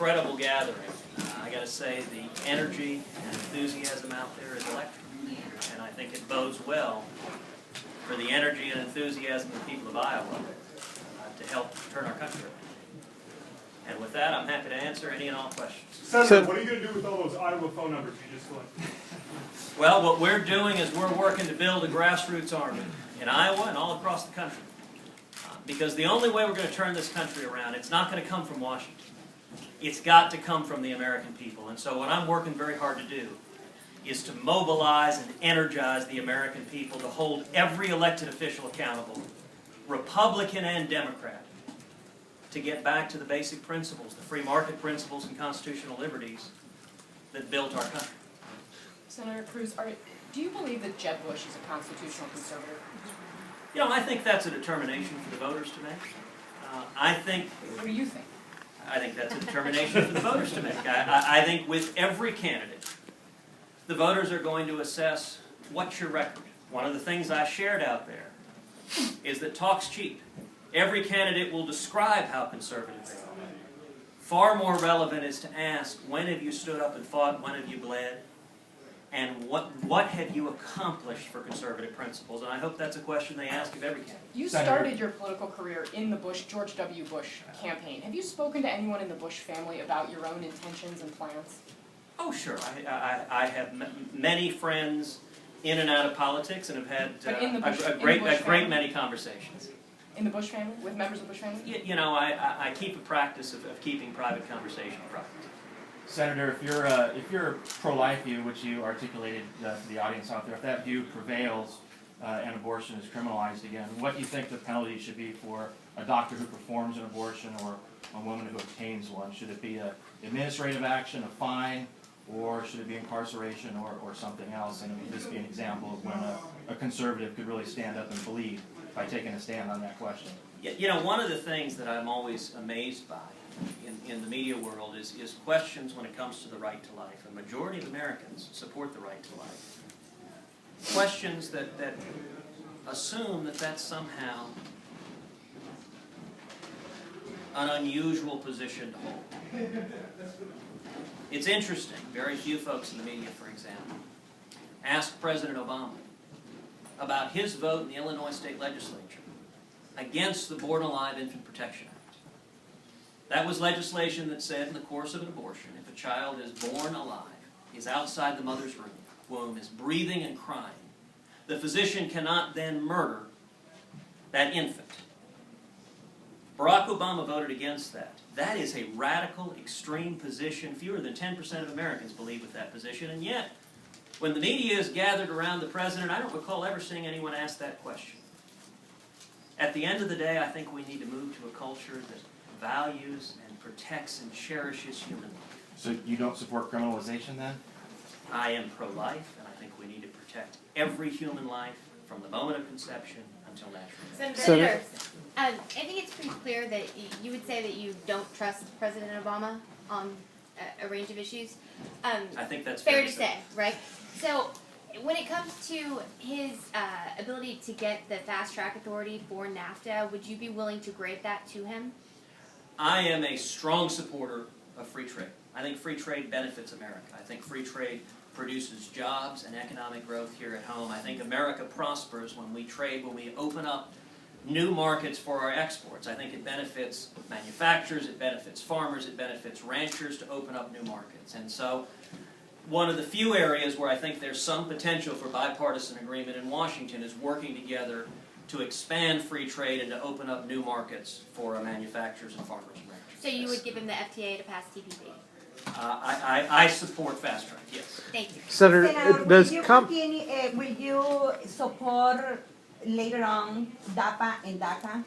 incredible gathering. I got to say, the energy and enthusiasm out there is electric, and I think it bodes well for the energy and enthusiasm of the people of Iowa to help turn our country around. And with that, I'm happy to answer any and all questions. Senator, what are you going to do with all those Iowa phone numbers you just selected? Well, what we're doing is we're working to build a grassroots army in Iowa and all across the country. Because the only way we're going to turn this country around, it's not going to come from Washington. It's got to come from the American people. And so what I'm working very hard to do is to mobilize and energize the American people to hold every elected official accountable, Republican and Democrat, to get back to the basic principles, the free market principles and constitutional liberties that built our country. Senator Cruz, do you believe that Jeb Bush is a constitutional conservative? You know, I think that's a determination for the voters to make. What do you think? I think that's a determination for the voters to make. I think with every candidate, the voters are going to assess what's your record. One of the things I shared out there is that talk's cheap. Every candidate will describe how conservative they are. Far more relevant is to ask, when have you stood up and fought, when have you bled, and what have you accomplished for conservative principles? And I hope that's a question they ask of every candidate. You started your political career in the George W. Bush campaign. Have you spoken to anyone in the Bush family about your own intentions and plans? Oh, sure. I have many friends in and out of politics and have had a great many conversations. In the Bush family? With members of the Bush family? You know, I keep a practice of keeping private conversation private. Senator, if you're pro-life view, which you articulated to the audience out there, if that view prevails and abortion is criminalized again, what do you think the penalty should be for a doctor who performs an abortion or a woman who obtains one? Should it be an administrative action, a fine, or should it be incarceration or something else? And would this be an example of when a conservative could really stand up and bleed by taking a stand on that question? You know, one of the things that I'm always amazed by in the media world is questions when it comes to the right to life. A majority of Americans support the right to life. Questions that assume that that's somehow an unusual position to hold. It's interesting, very few folks in the media, for example, asked President Obama about his vote in the Illinois State Legislature against the Born Alive Infant Protection Act. That was legislation that said in the course of an abortion, if a child is born alive, is outside the mother's womb, is breathing and crying, the physician cannot then murder that infant. Barack Obama voted against that. That is a radical, extreme position. Fewer than 10% of Americans believe with that position, and yet, when the media is gathered around the president, I don't recall ever seeing anyone ask that question. At the end of the day, I think we need to move to a culture that values and protects and cherishes human life. So you don't support criminalization then? I am pro-life, and I think we need to protect every human life from the moment of conception until natural death. Senator, I think it's pretty clear that you would say that you don't trust President Obama on a range of issues. I think that's fair to say, right? So when it comes to his ability to get the fast-track authority for NAFTA, would you be willing to grant that to him? I am a strong supporter of free trade. I think free trade benefits America. I think free trade produces jobs and economic growth here at home. I think America prospers when we trade, when we open up new markets for our exports. I think it benefits manufacturers, it benefits farmers, it benefits ranchers to open up new markets. And so one of the few areas where I think there's some potential for bipartisan agreement in Washington is working together to expand free trade and to open up new markets for manufacturers and farmers and ranchers. So you would give him the FTA to pass TPP? I support fast track, yes. Thank you. Senator, will you support later on DAPA and DACA?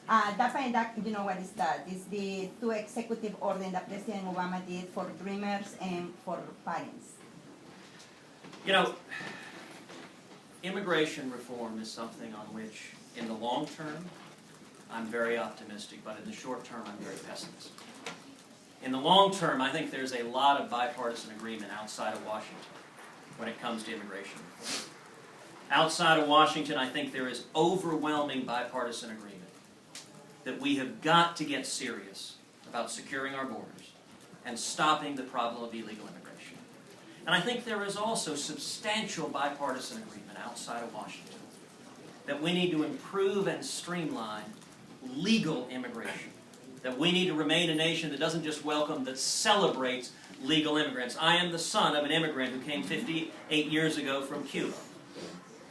DAPA and DACA, you know what is that? It's the two executive orders that President Obama did for dreamers and for parents. You know, immigration reform is something on which, in the long term, I'm very optimistic, but in the short term, I'm very pessimistic. In the long term, I think there's a lot of bipartisan agreement outside of Washington when it comes to immigration reform. Outside of Washington, I think there is overwhelming bipartisan agreement that we have got to get serious about securing our borders and stopping the problem of illegal immigration. And I think there is also substantial bipartisan agreement outside of Washington that we need to improve and streamline legal immigration. That we need to remain a nation that doesn't just welcome, that celebrates legal immigrants. I am the son of an immigrant who came 58 years ago from Cuba.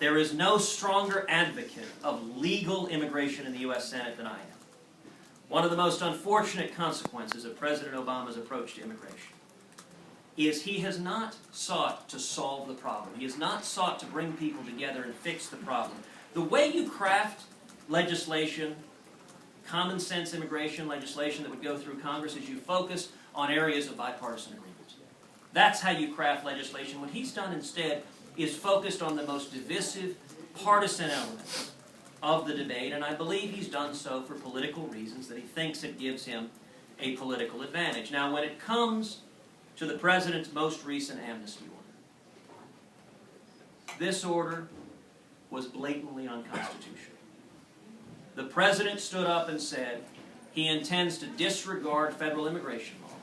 There is no stronger advocate of legal immigration in the U.S. Senate than I am. One of the most unfortunate consequences of President Obama's approach to immigration is he has not sought to solve the problem. He has not sought to bring people together and fix the problem. The way you craft legislation, common sense immigration legislation that would go through Congress, is you focus on areas of bipartisan agreement. That's how you craft legislation. What he's done instead is focused on the most divisive, partisan elements of the debate, and I believe he's done so for political reasons, that he thinks it gives him a political advantage. Now, when it comes to the President's most recent amnesty order, this order was blatantly unconstitutional. The President stood up and said he intends to disregard federal immigration law,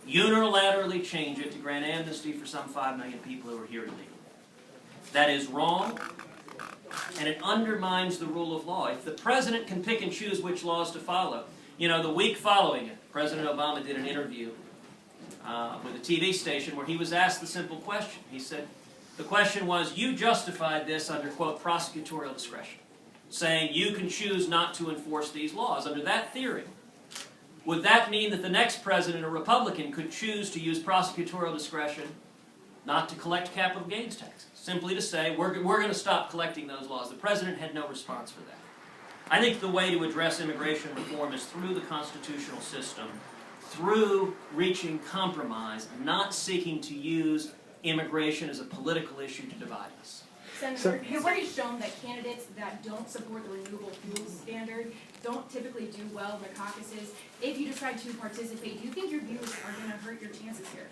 unilaterally change it to grant amnesty for some 5 million people who are here illegally. That is wrong, and it undermines the rule of law. If the President can pick and choose which laws to follow, you know, the week following it, President Obama did an interview with a TV station where he was asked the simple question. He said, the question was, you justified this under, quote, prosecutorial discretion, saying you can choose not to enforce these laws. Under that theory, would that mean that the next president, a Republican, could choose to use prosecutorial discretion not to collect capital gains taxes? Simply to say, we're going to stop collecting those laws. The President had no response for that. I think the way to address immigration reform is through the constitutional system, through reaching compromise, not seeking to use immigration as a political issue to divide us. Senator, history has shown that candidates that don't support the renewable fuels standard don't typically do well in the caucuses. If you decide to participate, do you think your views are going to hurt your chances here?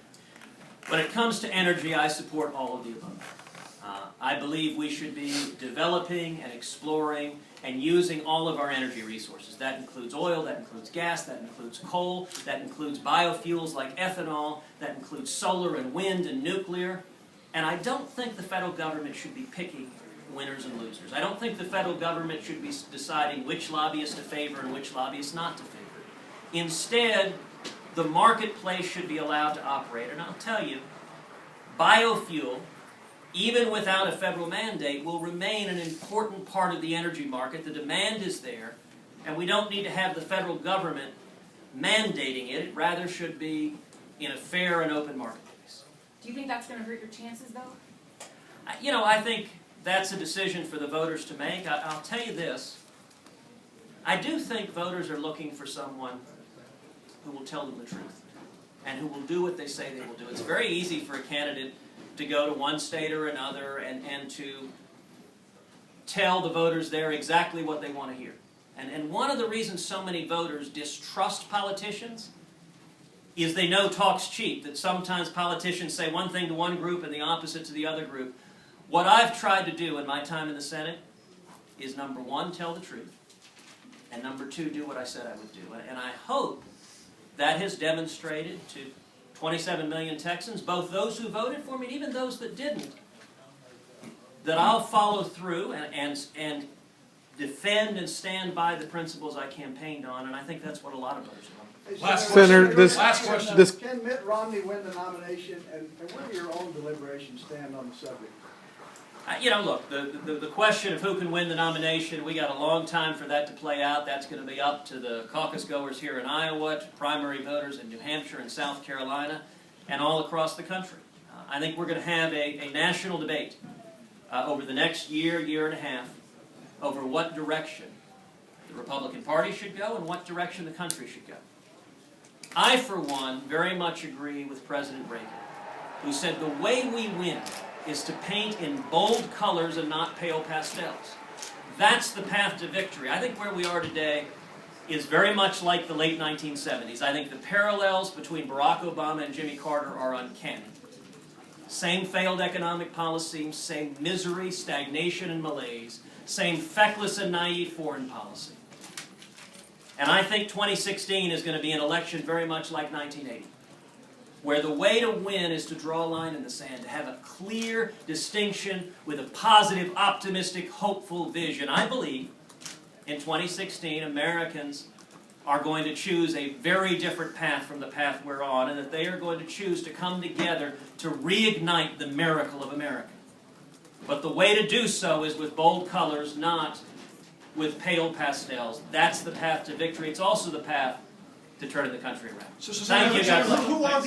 When it comes to energy, I support all of the above. I believe we should be developing and exploring and using all of our energy resources. That includes oil, that includes gas, that includes coal, that includes biofuels like ethanol, that includes solar and wind and nuclear. And I don't think the federal government should be picking winners and losers. I don't think the federal government should be deciding which lobbyists to favor and which lobbyists not to favor. Instead, the marketplace should be allowed to operate. And I'll tell you, biofuel, even without a federal mandate, will remain an important part of the energy market. The demand is there, and we don't need to have the federal government mandating it. It rather should be in a fair and open marketplace. Do you think that's going to hurt your chances, though? You know, I think that's a decision for the voters to make. I'll tell you this. I do think voters are looking for someone who will tell them the truth and who will do what they say they will do. It's very easy for a candidate to go to one state or another and to tell the voters there exactly what they want to hear. And one of the reasons so many voters distrust politicians is they know talk's cheap, that sometimes politicians say one thing to one group and the opposite to the other group. What I've tried to do in my time in the Senate is, number one, tell the truth, and number two, do what I said I would do. And I hope that has demonstrated to 27 million Texans, both those who voted for me and even those that didn't, that I'll follow through and defend and stand by the principles I campaigned on, and I think that's what a lot of voters want. Last question. Can Mitt Romney win the nomination, and where do your own deliberations stand on the subject? You know, look, the question of who can win the nomination, we got a long time for that to play out. That's going to be up to the caucus goers here in Iowa, to primary voters in New Hampshire and South Carolina, and all across the country. I think we're going to have a national debate over the next year, year and a half, over what direction the Republican Party should go and what direction the country should go. I, for one, very much agree with President Reagan, who said the way we win is to paint in bold colors and not pale pastels. That's the path to victory. I think where we are today is very much like the late 1970s. I think the parallels between Barack Obama and Jimmy Carter are uncanny. Same failed economic policy, same misery, stagnation, and malaise, same feckless and naive foreign policy. And I think 2016 is going to be an election very much like 1980, where the way to win is to draw a line in the sand, to have a clear distinction with a positive, optimistic, hopeful vision. I believe in 2016 Americans are going to choose a very different path from the path we're on, and that they are going to choose to come together to reignite the miracle of America. But the way to do so is with bold colors, not with pale pastels. That's the path to victory. It's also the path to turning the country around. Thank you, guys.